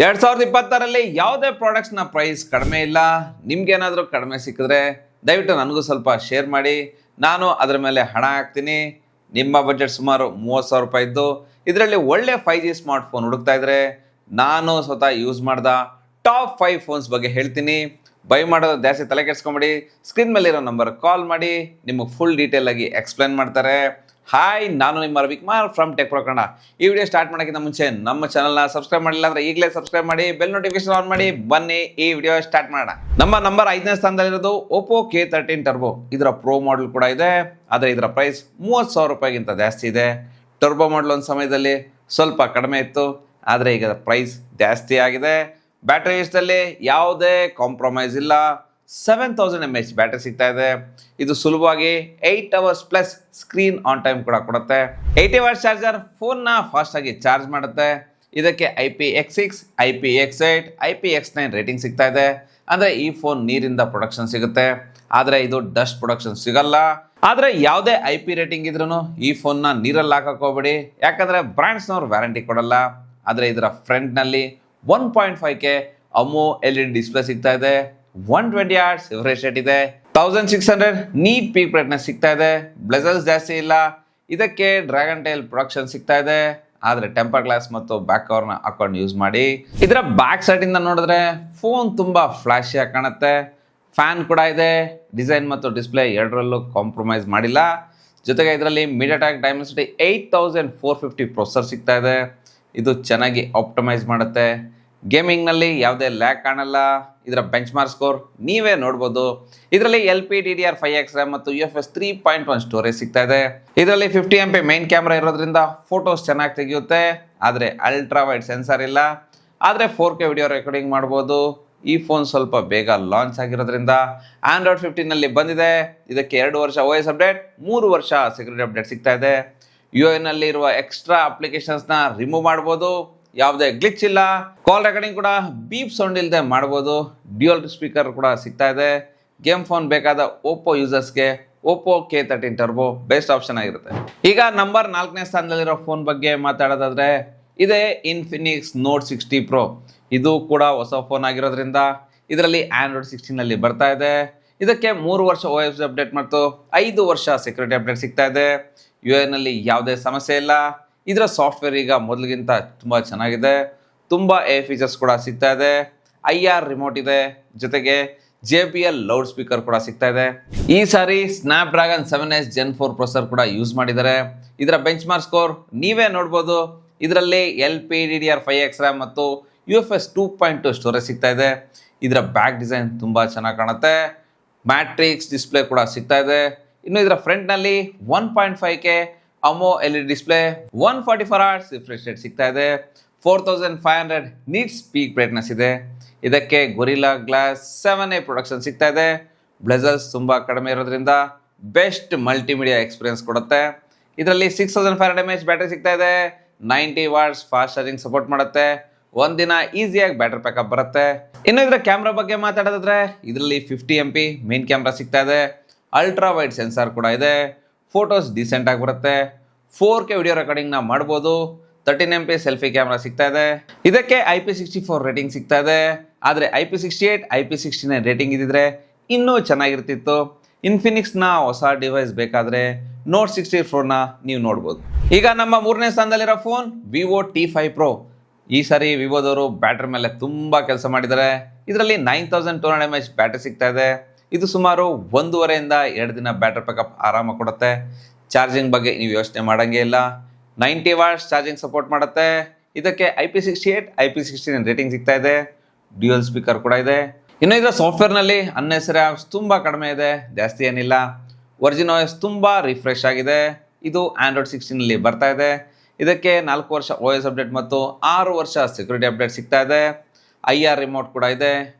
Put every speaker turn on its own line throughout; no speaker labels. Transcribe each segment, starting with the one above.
2026ರಲ್ಲಿ ಯಾವುದೇ ಪ್ರಾಡಕ್ಟ್ಸ್ನ ಪ್ರೈಸ್ ಕಡಿಮೆ ಇಲ್ಲ. ನಿಮ್ಗೇನಾದರೂ ಕಡಿಮೆ ಸಿಕ್ಕಿದ್ರೆ ದಯವಿಟ್ಟು ನನಗೂ ಸ್ವಲ್ಪ ಶೇರ್ ಮಾಡಿ, ನಾನು ಅದರ ಮೇಲೆ ಹಣ ಹಾಕ್ತೀನಿ. ನಿಮ್ಮ ಬಜೆಟ್ ಸುಮಾರು 30,000 ರೂಪಾಯಿ ಇದ್ದು ಇದರಲ್ಲಿ ಒಳ್ಳೆ 5G ಸ್ಮಾರ್ಟ್ಫೋನ್ ಹುಡುಕ್ತಾ ಇದ್ರೆ ನಾನು ಸ್ವತಃ ಯೂಸ್ ಮಾಡ್ದ ಟಾಪ್ 5 ಫೋನ್ಸ್ ಬಗ್ಗೆ ಹೇಳ್ತೀನಿ. ಬೈ ಮಾಡೋದು ಜಾಸ್ತಿ ತಲೆ ಕೆಡಿಸ್ಕೊಂಬಿಡಿ. ಸ್ಕ್ರೀನ್ ಮೇಲೆ ಇರೋ ನಂಬರ್ ಕಾಲ್ ಮಾಡಿ, ನಿಮಗೆ ಫುಲ್ ಡೀಟೇಲ್ ಆಗಿ ಎಕ್ಸ್ಪ್ಲೇನ್ ಮಾಡ್ತಾರೆ. ಹಾಯ್, ನಾನು ನಿಮ್ಮ Ravikumar from tech pro Kannada. ಈ ವಿಡಿಯೋ ಸ್ಟಾರ್ಟ್ ಮಾಡೋಕ್ಕಿಂತ ಮುಂಚೆ ನಮ್ಮ ಚಾನಲ್ನ ಸಬ್ಸ್ಕ್ರೈಬ್ ಮಾಡಿಲ್ಲ ಅಂದ್ರೆ ಈಗಲೇ ಸಬ್ಸ್ಕ್ರೈಬ್ ಮಾಡಿ, ಬೆಲ್ ನೋಟಿಫಿಕೇಶನ್ ಆನ್ ಮಾಡಿ. ಬನ್ನಿ ಈ ವಿಡಿಯೋ ಸ್ಟಾರ್ಟ್ ಮಾಡೋಣ. ನಮ್ಮ ನಂಬರ್ 5ನೇ ಸ್ಥಾನದಲ್ಲಿರೋದು ಒಪ್ಪೋ K13 ಟರ್ಬೋ. ಇದರ ಪ್ರೋ ಮಾಡಲ್ ಕೂಡ ಇದೆ, ಆದರೆ ಇದರ ಪ್ರೈಸ್ 30,000 ರೂಪಾಯಿಗಿಂತ ಜಾಸ್ತಿ ಇದೆ. ಟರ್ಬೋ ಮಾಡಲ್ ಒಂದು ಸಮಯದಲ್ಲಿ ಸ್ವಲ್ಪ ಕಡಿಮೆ ಇತ್ತು, ಆದರೆ ಈಗ ಪ್ರೈಸ್ ಜಾಸ್ತಿ ಆಗಿದೆ. ಬ್ಯಾಟ್ರಿ ಯೂಸ್ದಲ್ಲಿ ಯಾವುದೇ ಕಾಂಪ್ರಮೈಸ್ ಇಲ್ಲ. 7000 mAh ಬ್ಯಾಟ್ರಿ ಸಿಗ್ತಾ ಇದೆ. ಇದು ಸುಲಭವಾಗಿ 8 hours plus screen on time ಕೂಡ ಕೊಡುತ್ತೆ. 80 ವಾಟ್ಸ್ ಚಾರ್ಜರ್ ಫೋನ್ನ ಫಾಸ್ಟ್ ಆಗಿ ಚಾರ್ಜ್ ಮಾಡುತ್ತೆ. ಇದಕ್ಕೆ IPX6, IPX8, IPX9 ರೇಟಿಂಗ್ ಸಿಗ್ತಾ ಇದೆ. ಅಂದರೆ ಈ ಫೋನ್ ನೀರಿಂದ ಪ್ರೊಡಕ್ಷನ್ ಸಿಗುತ್ತೆ, ಆದರೆ ಇದು ಡಸ್ಟ್ ಪ್ರೊಡಕ್ಷನ್ ಸಿಗಲ್ಲ. ಆದರೆ ಯಾವುದೇ IP ರೇಟಿಂಗ್ ಇದ್ರೂ ಈ ಫೋನ್ನ ನೀರಲ್ಲಿ ಹಾಕಕ್ಕೆ ಹೋಗ್ಬೇಡಿ, ಯಾಕಂದರೆ ಬ್ರ್ಯಾಂಡ್ಸ್ನವ್ರು ವ್ಯಾರಂಟಿ ಕೊಡಲ್ಲ. ಆದರೆ ಇದರ ಫ್ರಂಟ್ನಲ್ಲಿ 1.5K AMOLED ಡಿಸ್ಪ್ಲೇ ಸಿಗ್ತಾ ಇದೆ. 120 Hz ರಿಫ್ರೆಶ್ ರೇಟ್ ಇದೆ. 1600 ನೀಟ್ ಪೀಕ್ ಬ್ರೈಟ್ನೆಸ್ ಸಿಗ್ತಾ ಇದೆ. ಬ್ಲೆಜರ್ಸ್ ಜಾಸ್ತಿ ಇಲ್ಲ. ಇದಕ್ಕೆ ಡ್ರ್ಯಾಗನ್ ಟೈಲ್ ಪ್ರೊಡಕ್ಷನ್ ಸಿಗ್ತಾ ಇದೆ, ಆದರೆ ಟೆಂಪರ್ ಗ್ಲಾಸ್ ಮತ್ತು ಬ್ಯಾಕ್ ಕವರ್ನ ಹಾಕೊಂಡು ಯೂಸ್ ಮಾಡಿ. ಇದರ ಬ್ಯಾಕ್ ಸೈಡ್ ಇಂದ ನೋಡಿದ್ರೆ ಫೋನ್ ತುಂಬಾ ಫ್ಲಾಶಿ ಆಗಿ ಕಾಣುತ್ತೆ. ಫ್ಯಾನ್ ಕೂಡ ಇದೆ. ಡಿಸೈನ್ ಮತ್ತು ಡಿಸ್ಪ್ಲೇ ಎರಡರಲ್ಲೂ ಕಾಂಪ್ರಮೈಸ್ ಮಾಡಿಲ್ಲ. ಜೊತೆಗೆ ಇದರಲ್ಲಿ MediaTek Dimensity 8450 ಪ್ರೊಸೆಸರ್ ಸಿಗ್ತಾ ಇದೆ. ಇದು ಚೆನ್ನಾಗಿ ಆಪ್ಟಿಮೈಸ್ ಮಾಡುತ್ತೆ. ಗೇಮಿಂಗ್ನಲ್ಲಿ ಯಾವುದೇ ಲ್ಯಾಗ್ ಕಾಣಲ್ಲ. ಇದರ ಬೆಂಚ್ ಮಾರ್ಕ್ ಸ್ಕೋರ್ ನೀವೇ ನೋಡ್ಬೋದು. ಇದರಲ್ಲಿ LPDDR5X RAM ಮತ್ತು UFS 3.1 ಸ್ಟೋರೇಜ್ ಸಿಗ್ತಾ ಇದೆ. ಇದರಲ್ಲಿ 50 MP ಮೈನ್ ಕ್ಯಾಮ್ರಾ ಇರೋದ್ರಿಂದ ಫೋಟೋಸ್ ಚೆನ್ನಾಗಿ ತೆಗೆಯುತ್ತೆ, ಆದರೆ ಅಲ್ಟ್ರಾ ವೈಡ್ ಸೆನ್ಸರ್ ಇಲ್ಲ. ಆದರೆ 4K ವಿಡಿಯೋ ರೆಕಾರ್ಡಿಂಗ್ ಮಾಡ್ಬೋದು. ಈ ಫೋನ್ ಸ್ವಲ್ಪ ಬೇಗ ಲಾಂಚ್ ಆಗಿರೋದ್ರಿಂದ Android 15ನಲ್ಲಿ ಬಂದಿದೆ. ಇದಕ್ಕೆ 2 ವರ್ಷ OS ಅಪ್ಡೇಟ್, 3 ವರ್ಷ ಸೆಕ್ಯೂರಿಟಿ ಅಪ್ಡೇಟ್ ಸಿಗ್ತಾ ಇದೆ. UI ಇರುವ ಎಕ್ಸ್ಟ್ರಾ ಅಪ್ಲಿಕೇಶನ್ಸ್ನ ರಿಮೂವ್ ಮಾಡ್ಬೋದು. ಯಾವುದೇ ಗ್ಲಿಚ್ ಇಲ್ಲ. ಕಾಲ್ ರೆಕಾರ್ಡಿಂಗ್ ಕೂಡ ಬೀಪ್ ಸೌಂಡ್ ಇಲ್ಲದೆ ಮಾಡ್ಬೋದು. ಡ್ಯುಯಲ್ ಸ್ಪೀಕರ್ ಕೂಡ ಸಿಗ್ತಾ ಇದೆ. ಗೇಮ್ ಫೋನ್ ಬೇಕಾದ ಒಪ್ಪೋ ಯೂಸರ್ಸ್ಗೆ Oppo K13 turbo best option ಆಗಿರುತ್ತೆ. ಈಗ ನಂಬರ್ 4ನೇ ಸ್ಥಾನದಲ್ಲಿರೋ ಫೋನ್ ಬಗ್ಗೆ ಮಾತಾಡೋದಾದ್ರೆ ಇದೇ ಇನ್ಫಿನಿಕ್ಸ್ ನೋಟ್ 60 Pro. ಇದು ಕೂಡ ಹೊಸ ಫೋನ್ ಆಗಿರೋದ್ರಿಂದ ಇದರಲ್ಲಿ Android 16ನಲ್ಲಿ ಬರ್ತಾ ಇದೆ. ಇದಕ್ಕೆ 3 ವರ್ಷ OS ಅಪ್ಡೇಟ್ ಮತ್ತು 5 ವರ್ಷ ಸೆಕ್ಯೂರಿಟಿ ಅಪ್ಡೇಟ್ ಸಿಗ್ತಾ ಇದೆ. UI ಯಾವುದೇ ಸಮಸ್ಯೆ ಇಲ್ಲ. ಇದರ ಸಾಫ್ಟ್ವೇರ್ ಈಗ ಮೊದಲಿಗಿಂತ ತುಂಬ ಚೆನ್ನಾಗಿದೆ. ತುಂಬ ಫೀಚರ್ಸ್ ಕೂಡ ಸಿಗ್ತಾ ಇದೆ. IR ರಿಮೋಟ್ ಇದೆ, ಜೊತೆಗೆ JBL ಲೌಡ್ ಸ್ಪೀಕರ್ ಕೂಡ ಸಿಗ್ತಾ ಇದೆ. ಈ ಸಾರಿ ಸ್ನ್ಯಾಪ್ಡ್ರ್ಯಾಗನ್ 7S Gen 4 ಪ್ರೊಸೆಸರ್ ಕೂಡ ಯೂಸ್ ಮಾಡಿದ್ದಾರೆ. ಇದರ ಬೆಂಚ್ ಮಾರ್ಕ್ ಸ್ಕೋರ್ ನೀವೇ ನೋಡ್ಬೋದು. ಇದರಲ್ಲಿ LPDDR5X RAM ಮತ್ತು UFS 2.2 ಸ್ಟೋರೇಜ್ ಸಿಗ್ತಾ ಇದೆ. ಇದರ ಬ್ಯಾಕ್ ಡಿಸೈನ್ ತುಂಬ ಚೆನ್ನಾಗಿ ಕಾಣುತ್ತೆ. ಮ್ಯಾಟ್ರಿಕ್ಸ್ ಡಿಸ್ಪ್ಲೇ ಕೂಡ ಸಿಗ್ತಾ ಇದೆ. ಇನ್ನು ಇದರ ಫ್ರಂಟ್ನಲ್ಲಿ 1.5K AMOLED display, 144 Hz refresh rate ಸಿಗ್ತಾ ಇದೆ. 4500 ನೀಟ್ಸ್ ಪೀಕ್ ಬ್ರೈಟ್ನೆಸ್ ಇದೆ. ಇದಕ್ಕೆ ಗೊರಿಲ್ಲಾ ಗ್ಲಾಸ್ 7A ಪ್ರೊಡಕ್ಷನ್ ಸಿಗ್ತಾ ಇದೆ. ಬ್ಲೆಜರ್ಸ್ ತುಂಬ ಕಡಿಮೆ ಇರೋದ್ರಿಂದ ಬೆಸ್ಟ್ ಮಲ್ಟಿಮೀಡಿಯಾ ಎಕ್ಸ್ಪೀರಿಯನ್ಸ್ ಕೊಡುತ್ತೆ. ಇದರಲ್ಲಿ 6500 mAh ಬ್ಯಾಟ್ರಿ ಸಿಗ್ತಾ ಇದೆ. 90 ವಾಟ್ಸ್ ಫಾಸ್ಟ್ ಚಾರ್ಜಿಂಗ್ ಸಪೋರ್ಟ್ ಮಾಡುತ್ತೆ. ಒಂದಿನ ಈಸಿಯಾಗಿ ಬ್ಯಾಟ್ರಿ ಬ್ಯಾಕಪ್ ಬರುತ್ತೆ. ಇನ್ನು ಇದರ ಕ್ಯಾಮ್ರಾ ಬಗ್ಗೆ ಮಾತಾಡೋದಾದ್ರೆ ಇದರಲ್ಲಿ 50 MP ಮೇನ್ ಕ್ಯಾಮ್ರಾ ಸಿಗ್ತಾ ಇದೆ. ಅಲ್ಟ್ರಾ ವೈಡ್ ಸೆನ್ಸಾರ್ ಕೂಡ ಇದೆ. ಫೋಟೋಸ್ ಡೀಸೆಂಟ್ ಆಗಿ ಬರುತ್ತೆ. 4K ವಿಡಿಯೋ ರೆಕಾರ್ಡಿಂಗ್ನ ಮಾಡ್ಬೋದು. 13 MP ಸೆಲ್ಫಿ ಕ್ಯಾಮ್ರಾ ಸಿಗ್ತಾ ಇದೆ. ಇದಕ್ಕೆ IP64 ರೇಟಿಂಗ್ ಸಿಗ್ತಾ ಇದೆ, ಆದರೆ IP68, IP69 ರೇಟಿಂಗ್ ಇದ್ದಿದ್ರೆ ಇನ್ನೂ ಚೆನ್ನಾಗಿರ್ತಿತ್ತು. ಇನ್ಫಿನಿಕ್ಸ್ನ ಹೊಸ ಡಿವೈಸ್ ಬೇಕಾದರೆ ನೋಟ್ 60 Proನ ನೀವು ನೋಡ್ಬೋದು. ಈಗ ನಮ್ಮ 3ನೇ ಸ್ಥಾನದಲ್ಲಿರೋ ಫೋನ್ Vivo T5 Pro. ಈ ಸಾರಿ ವಿವೋದವರು ಬ್ಯಾಟ್ರಿ ಮೇಲೆ ತುಂಬ ಕೆಲಸ ಮಾಡಿದ್ದಾರೆ. ಇದರಲ್ಲಿ 9200 mAh ಬ್ಯಾಟ್ರಿ ಸಿಗ್ತಾ ಇದೆ. ಇದು ಸುಮಾರು 1.5 ಇಂದ 2 ದಿನ ಬ್ಯಾಟ್ರಿ ಬ್ಯಾಕಪ್ ಆರಾಮಾಗಿ ಕೊಡುತ್ತೆ. ಚಾರ್ಜಿಂಗ್ ಬಗ್ಗೆ ನೀವು ಯೋಚನೆ ಮಾಡೋಂಗೇ ಇಲ್ಲ. 90 ವಾಟ್ಸ್ ಚಾರ್ಜಿಂಗ್ ಸಪೋರ್ಟ್ ಮಾಡುತ್ತೆ. ಇದಕ್ಕೆ IP68, IP69 ರೇಟಿಂಗ್ ಸಿಗ್ತಾ ಇದೆ. ಡ್ಯುಯಲ್ ಸ್ಪೀಕರ್ ಕೂಡ ಇದೆ. ಇನ್ನು ಇದರ ಸಾಫ್ಟ್ವೇರ್ನಲ್ಲಿ ಅನ್ನೆಸರಿ ಆಪ್ಸ್ ತುಂಬ ಕಡಿಮೆ ಇದೆ, ಜಾಸ್ತಿ ಏನಿಲ್ಲ. ಒರಿಜಿನ್ OS ತುಂಬ ರಿಫ್ರೆಶ್ ಆಗಿದೆ. ಇದು Android 16ನಲ್ಲಿ ಬರ್ತಾ ಇದೆ. ಇದಕ್ಕೆ 4 ವರ್ಷ OS ಅಪ್ಡೇಟ್ ಮತ್ತು 6 ವರ್ಷ ಸೆಕ್ಯೂರಿಟಿ ಅಪ್ಡೇಟ್ ಸಿಗ್ತಾ ಇದೆ. IR ರಿಮೋಟ್ ಕೂಡ ಇದೆ.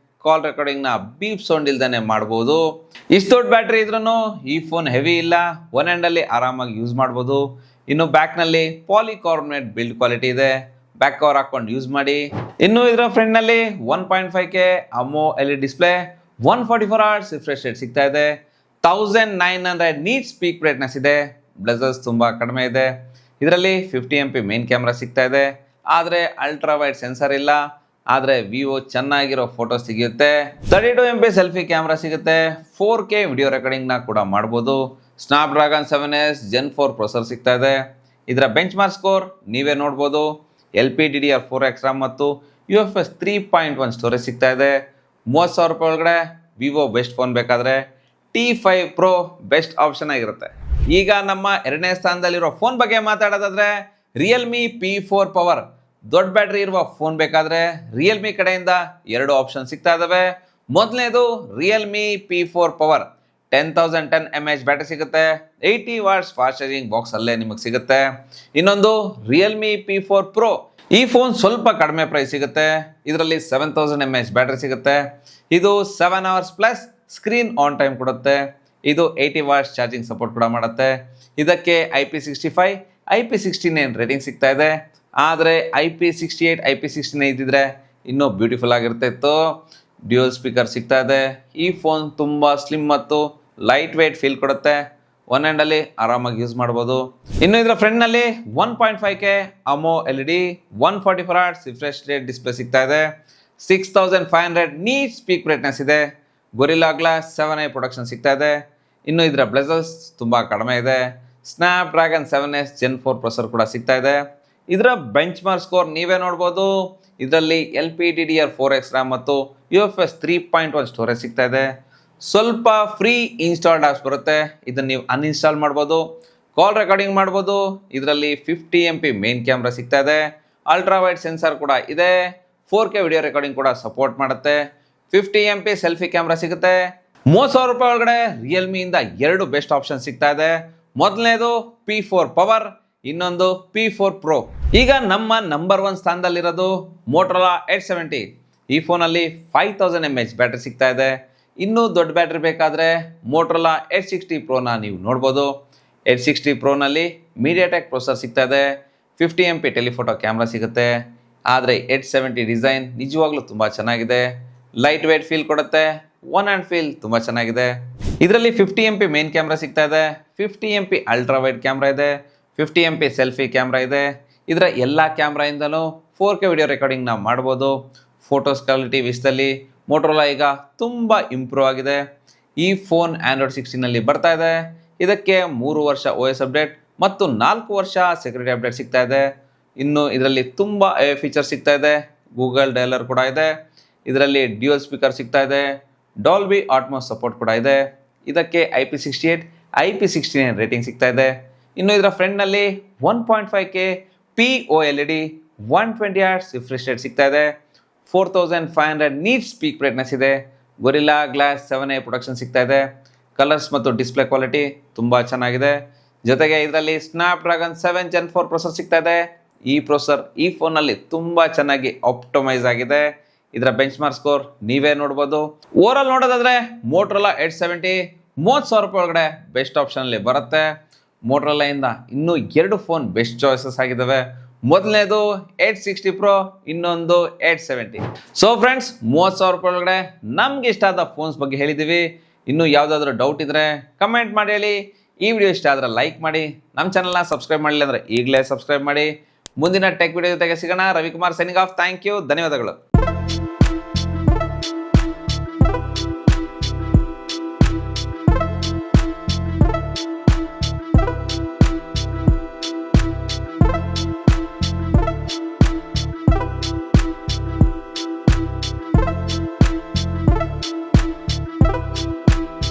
ಕಾಲ್ ರೆಕಾರ್ಡಿಂಗ್ನ ಬೀಪ್ ಸೌಂಡ್ ಇಲ್ದೇ ಮಾಡ್ಬೋದು. ಇಷ್ಟು ದೊಡ್ಡ ಬ್ಯಾಟ್ರಿ ಇದ್ರೂ ಈ ಫೋನ್ ಹೆವಿ ಇಲ್ಲ. ಒನ್ ಹ್ಯಾಂಡಲ್ಲಿ ಆರಾಮಾಗಿ ಯೂಸ್ ಮಾಡ್ಬೋದು. ಇನ್ನು ಬ್ಯಾಕ್ನಲ್ಲಿ ಪಾಲಿಕಾರ್ಬನೇಟ್ ಬಿಲ್ಡ್ ಕ್ವಾಲಿಟಿ ಇದೆ. ಬ್ಯಾಕ್ ಕವರ್ ಹಾಕೊಂಡು ಯೂಸ್ ಮಾಡಿ. ಇನ್ನು ಇದರ ಫ್ರಂಟ್ನಲ್ಲಿ 1.5K AMOLED display, 144 Hz refresh rate ಸಿಗ್ತಾ ಇದೆ. 1900 ನೀಟ್ಸ್ ಪೀಕ್ ಬ್ರೈಟ್ನೆಸ್ ಇದೆ. ಬ್ಲೆಜರ್ಸ್ ತುಂಬ ಕಡಿಮೆ ಇದೆ. ಇದರಲ್ಲಿ 50 MP ಮೇನ್ ಕ್ಯಾಮ್ರಾ ಸಿಗ್ತಾ ಇದೆ, ಆದರೆ ಅಲ್ಟ್ರಾ ವೈಡ್ ಸೆನ್ಸರ್ ಇಲ್ಲ. ಆದರೆ ವಿವೋ ಚೆನ್ನಾಗಿರೋ ಫೋಟೋ ಸಿಗುತ್ತೆ. 32 MP ಸೆಲ್ಫಿ ಕ್ಯಾಮ್ರಾ ಸಿಗುತ್ತೆ. 4K ವಿಡಿಯೋ ರೆಕಾರ್ಡಿಂಗ್ನ ಕೂಡ ಮಾಡ್ಬೋದು. ಸ್ನ್ಯಾಪ್ಡ್ರ್ಯಾಗನ್ 7S Gen 4 ಪ್ರೊಸೆಸರ್ ಸಿಗ್ತಾ ಇದೆ. ಇದರ ಬೆಂಚ್ ಮಾರ್ಕ್ ಸ್ಕೋರ್ ನೀವೇ ನೋಡ್ಬೋದು. LPDDR4X RAM ಮತ್ತು UFS 3.1 ಸ್ಟೋರೇಜ್ ಸಿಗ್ತಾ ಇದೆ. 30,000 ರೂಪಾಯಿ ಒಳಗಡೆ ವಿವೋ ಬೆಸ್ಟ್ ಫೋನ್ ಬೇಕಾದರೆ T5 Pro ಬೆಸ್ಟ್ ಆಪ್ಷನ್ ಆಗಿರುತ್ತೆ. ಈಗ ನಮ್ಮ ಎರಡನೇ ಸ್ಥಾನದಲ್ಲಿರೋ ಫೋನ್ ಬಗ್ಗೆ ಮಾತಾಡೋದಾದ್ರೆ ರಿಯಲ್ಮಿ P4 ಪವರ್. ದೊಡ್ಡ ಬ್ಯಾಟ್ರಿ ಇರುವ ಫೋನ್ ಬೇಕಾದರೆ ರಿಯಲ್ಮಿ ಕಡೆಯಿಂದ 2 ಆಪ್ಷನ್ ಸಿಗ್ತಾ ಇದಾವೆ. ಮೊದಲನೇದು Realme P4 power 10,010 mAh battery ಸಿಗುತ್ತೆ. 80 ವಾಟ್ಸ್ ಫಾಸ್ಟ್ ಚಾರ್ಜಿಂಗ್ ಬಾಕ್ಸ್ ಅಲ್ಲೇ ನಿಮಗೆ ಸಿಗುತ್ತೆ. ಇನ್ನೊಂದು ರಿಯಲ್ಮಿ P4 Pro. ಈ ಫೋನ್ ಸ್ವಲ್ಪ ಕಡಿಮೆ ಪ್ರೈಸ್ ಸಿಗುತ್ತೆ. ಇದರಲ್ಲಿ 7,000 mAh ಬ್ಯಾಟ್ರಿ ಸಿಗುತ್ತೆ. ಇದು 7 hours plus screen on time ಕೊಡುತ್ತೆ. ಇದು 80 ವಾಟ್ಸ್ ಚಾರ್ಜಿಂಗ್ ಸಪೋರ್ಟ್ ಕೂಡ ಮಾಡುತ್ತೆ. ಇದಕ್ಕೆ IP65 IP69 ರೇಟಿಂಗ್ ಸಿಗ್ತಾ ಇದೆ. ಆದರೆ IP68 IP69 ಇದ್ದಿದ್ರೆ ಇನ್ನೂ ಬ್ಯೂಟಿಫುಲ್ ಆಗಿರ್ತಿತ್ತು. ಡ್ಯೂಯಲ್ ಸ್ಪೀಕರ್ ಸಿಗ್ತಾ ಇದೆ. ಈ ಫೋನ್ ತುಂಬ ಸ್ಲಿಮ್ ಮತ್ತು ಲೈಟ್ ವೇಟ್ ಫೀಲ್ ಕೊಡುತ್ತೆ. ಒನ್ ಹ್ಯಾಂಡಲ್ಲಿ ಆರಾಮಾಗಿ ಯೂಸ್ ಮಾಡ್ಬೋದು. ಇನ್ನು ಇದರ ಫ್ರಂಟ್ನಲ್ಲಿ 1.5K AMO LED 144Hz refresh rate display ಸಿಗ್ತಾ ಇದೆ. 6500 ನೀಟ್ ಸ್ಪೀಕ್ ಬ್ರೈಟ್ನೆಸ್ ಇದೆ. ಗೊರಿಲ್ಲಾ ಗ್ಲಾಸ್ 7i ಪ್ರೊಡಕ್ಷನ್ ಸಿಗ್ತಾ ಇದೆ. ಇನ್ನು ಇದರ ಬ್ಲೆಸಲ್ಸ್ ತುಂಬ ಕಡಿಮೆ ಇದೆ. ಸ್ನ್ಯಾಪ್ಡ್ರ್ಯಾಗನ್ 7S Gen 4 ಪ್ರೊಸೆಸರ್ ಕೂಡ ಸಿಗ್ತಾ ಇದೆ. ಇದರ ಬೆಂಚ್ ಮಾರ್ಕ್ ಸ್ಕೋರ್ ನೀವೇ ನೋಡ್ಬೋದು. ಇದರಲ್ಲಿ LPDDR4X RAM ಮತ್ತು UFS 3.1 ಸ್ಟೋರೇಜ್ ಸಿಗ್ತಾ ಇದೆ. ಸ್ವಲ್ಪ ಫ್ರೀ ಇನ್ಸ್ಟಾಲ್ಡ್ ಆಪ್ಸ್ ಬರುತ್ತೆ. ಇದನ್ನು ನೀವು ಅನ್ಇನ್ಸ್ಟಾಲ್ ಮಾಡ್ಬೋದು. ಕಾಲ್ ರೆಕಾರ್ಡಿಂಗ್ ಮಾಡ್ಬೋದು. ಇದರಲ್ಲಿ 50 MP ಮೇನ್ ಕ್ಯಾಮ್ರಾ ಸಿಗ್ತಾ ಇದೆ. ಅಲ್ಟ್ರಾ ವೈಡ್ ಸೆನ್ಸಾರ್ ಕೂಡ ಇದೆ. 4K ವಿಡಿಯೋ ರೆಕಾರ್ಡಿಂಗ್ ಕೂಡ ಸಪೋರ್ಟ್ ಮಾಡುತ್ತೆ. 50 MP ಸೆಲ್ಫಿ ಕ್ಯಾಮ್ರಾ ಸಿಗುತ್ತೆ. 30,000 ರೂಪಾಯಿ ಒಳಗಡೆ ರಿಯಲ್ಮಿಯಿಂದ 2 ಬೆಸ್ಟ್ ಆಪ್ಷನ್ ಸಿಗ್ತಾ ಇದೆ. ಮೊದಲನೇದು P4 ಪವರ್, ಇನ್ನೊಂದು P4 Pro. ಈಗ ನಮ್ಮ ನಂಬರ್ 1 ಸ್ಥಾನದಲ್ಲಿರೋದು ಮೋಟೋರೋಲಾ Edge 70. ಈ ಫೋನಲ್ಲಿ 5,000 mAh ಬ್ಯಾಟ್ರಿ ಸಿಗ್ತಾ ಇದೆ. ಇನ್ನೂ ದೊಡ್ಡ ಬ್ಯಾಟ್ರಿ ಬೇಕಾದರೆ ಮೋಟೋರೋಲಾ Edge 60 Proನ ನೀವು ನೋಡ್ಬೋದು. Edge 60 Proನಲ್ಲಿ MediaTek ಪ್ರೊಸೆಸರ್ ಸಿಗ್ತಾ ಇದೆ. 50 MP ಟೆಲಿಫೋಟೋ ಕ್ಯಾಮ್ರಾ ಸಿಗುತ್ತೆ. ಆದರೆ Edge 70 ಡಿಸೈನ್ ನಿಜವಾಗ್ಲೂ ತುಂಬ ಚೆನ್ನಾಗಿದೆ. ಲೈಟ್ ವೇಟ್ ಫೀಲ್ ಕೊಡುತ್ತೆ. ಒನ್ ಹ್ಯಾಂಡ್ ಫೀಲ್ ತುಂಬ ಚೆನ್ನಾಗಿದೆ. ಇದರಲ್ಲಿ 50 MP ಮೇನ್ ಕ್ಯಾಮ್ರಾ ಸಿಗ್ತಾ ಇದೆ. 50 MP ಅಲ್ಟ್ರಾ ವೈಡ್ ಕ್ಯಾಮ್ರಾ ಇದೆ. 50 MP ಸೆಲ್ಫಿ ಕ್ಯಾಮ್ರಾ ಇದೆ. ಇದರ ಎಲ್ಲ ಕ್ಯಾಮ್ರಾಯಿಂದಲೂ 4K ವಿಡಿಯೋ ರೆಕಾರ್ಡಿಂಗ್ನ ಮಾಡ್ಬೋದು. ಫೋಟೋಸ್ ಕ್ವಾಲಿಟಿ ವಿಷಯದಲ್ಲಿ ಮೋಟೋರೋಲಾ ಈಗ ತುಂಬ ಇಂಪ್ರೂವ್ ಆಗಿದೆ. ಈ ಫೋನ್ ಆಂಡ್ರಾಯ್ಡ್ 16ನಲ್ಲಿ ಬರ್ತಾ ಇದೆ. ಇದಕ್ಕೆ 3 ವರ್ಷ OS ಅಪ್ಡೇಟ್ ಮತ್ತು 4 ವರ್ಷ ಸೆಕ್ಯೂರಿಟಿ ಅಪ್ಡೇಟ್ ಸಿಗ್ತಾ ಇದೆ. ಇನ್ನು ಇದರಲ್ಲಿ ತುಂಬ ಫೀಚರ್ ಸಿಗ್ತಾ ಇದೆ. ಗೂಗಲ್ ಡಯಲರ್ ಕೂಡ ಇದೆ. ಇದರಲ್ಲಿ ಡ್ಯೂಯಲ್ ಸ್ಪೀಕರ್ ಸಿಗ್ತಾ ಇದೆ. ಡಾಲ್ಬಿ ಆಟ್ಮೋಸ್ ಸಪೋರ್ಟ್ ಕೂಡ ಇದೆ. ಇದಕ್ಕೆ IP68 IP69 ರೇಟಿಂಗ್ ಸಿಗ್ತಾ ಇದೆ. ಇನ್ನು ಇದರ ಫ್ರಂಟ್ನಲ್ಲಿ 1.5K POLED 120Hz refresh rate ಸಿಗ್ತಾ ಇದೆ. 4500 ನೀಟ್ ಸ್ಪೀಕ್ ಬ್ರೈಟ್ನೆಸ್ ಇದೆ. ಗೊರಿಲ್ಲಾ ಗ್ಲಾಸ್ 7i ಪ್ರೊಡಕ್ಷನ್ ಸಿಗ್ತಾ ಇದೆ. ಕಲರ್ಸ್ ಮತ್ತು ಡಿಸ್ಪ್ಲೇ ಕ್ವಾಲಿಟಿ ತುಂಬ ಚೆನ್ನಾಗಿದೆ. ಜೊತೆಗೆ ಇದರಲ್ಲಿ ಸ್ನ್ಯಾಪ್ಡ್ರ್ಯಾಗನ್ 7 Gen 4 ಪ್ರೊಸೆಸರ್ ಸಿಗ್ತಾ ಇದೆ. ಈ ಪ್ರೊಸೆಸರ್ ಈ ಫೋನಲ್ಲಿ ತುಂಬ ಚೆನ್ನಾಗಿ ಆಪ್ಟಮೈಸ್ ಆಗಿದೆ. ಇದರ ಬೆಂಚ್ ಮಾರ್ಕ್ ಸ್ಕೋರ್ ನೀವೇ ನೋಡ್ಬೋದು. ಓವರಾಲ್ ನೋಡೋದಾದ್ರೆ ಮೋಟೋರೋಲಾ Edge 70 30,000 ರೂಪಾಯಿ ಒಳಗಡೆ ಬೆಸ್ಟ್ ಆಪ್ಷನಲ್ಲಿ ಬರುತ್ತೆ. ಮೋಟೋರೋಲಾಯಿಂದ ಇನ್ನೂ 2 ಫೋನ್ ಬೆಸ್ಟ್ ಚಾಯ್ಸಸ್ ಆಗಿದ್ದಾವೆ. ಮೊದಲನೇದು Edge 60 Pro, ಇನ್ನೊಂದು Edge 70. ಸೊ ಫ್ರೆಂಡ್ಸ್, 30,000 ರೂಪಾಯಿ ಒಳಗಡೆ ನಮ್ಗೆ ಇಷ್ಟ ಆದ ಫೋನ್ಸ್ ಬಗ್ಗೆ ಹೇಳಿದ್ದೀವಿ. ಇನ್ನೂ ಯಾವುದಾದ್ರೂ ಡೌಟ್ ಇದ್ದರೆ ಕಮೆಂಟ್ ಮಾಡಿ ಹೇಳಿ. ಈ ವಿಡಿಯೋ ಇಷ್ಟ ಆದರೆ ಲೈಕ್ ಮಾಡಿ. ನಮ್ಮ ಚಾನಲ್ನ ಸಬ್ಸ್ಕ್ರೈಬ್ ಮಾಡಿಲ್ಲ ಅಂದರೆ ಈಗಲೇ ಸಬ್ಸ್ಕ್ರೈಬ್ ಮಾಡಿ. ಮುಂದಿನ ಟೆಕ್ ವಿಡಿಯೋ ಜೊತೆಗೆ ಸಿಗೋಣ. Ravikumar signing off. Thank you. ಧನ್ಯವಾದಗಳು.